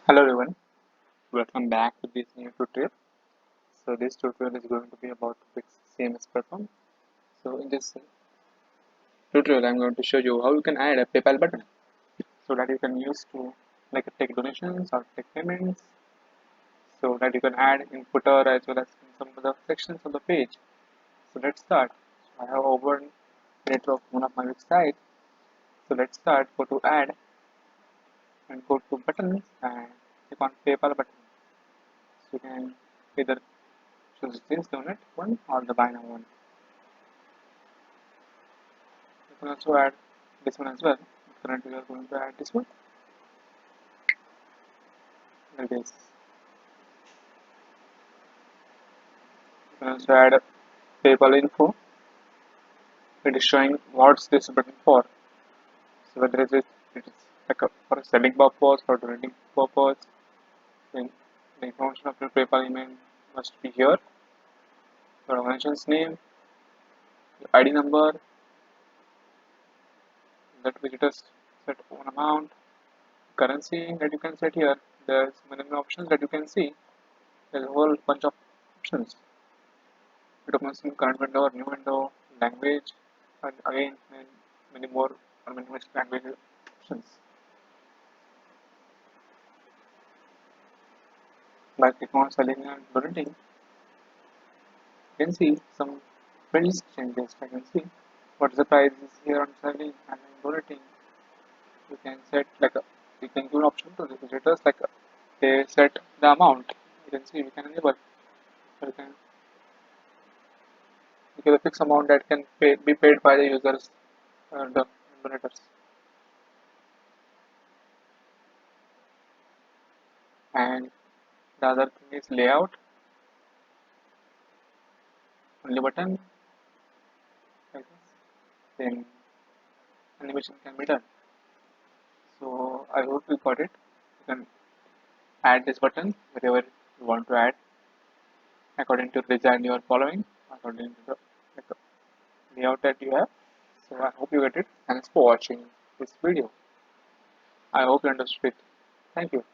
Hello everyone, welcome back to this new tutorial. So this tutorial is going to be about fix CMS platform. So in this tutorial, I'm going to show you how you can add a PayPal button so that you can use to take donations or take payments. So that you can add in footer as well as in some other sections of the page. So let's start. So I have opened it of one of my website. So let's start. Go to add and go to buttons and click on PayPal button. So you can either choose this donate one or the buy now one. You can also add this one as well. Currently we are going to add this one like this. You can also add PayPal info. It is showing what's this button for. So whether it is for a selling purpose or donating purpose, then the information of your PayPal email must be here. Your organization's name, your ID number, that visitors set one amount, currency that you can set here. There's many options that you can see. There's a whole bunch of options. It opens in current window or new window, language, and again many more or many language options. By clicking on selling and donating, you can see some price changes. I can see what is the price is here on selling and donating. You can set you can give an option to the visitors they set the amount. You can see we can enable. So you can give a fixed amount that can be paid by the users and the donators. And the other thing is layout. Only button like this. Then animation can be done. So I hope you got it. You can add this button wherever you want to add according to the design you are following, according to the like, layout that you have. So I hope you get it. Thanks for watching this video. I hope you understood it. Thank you.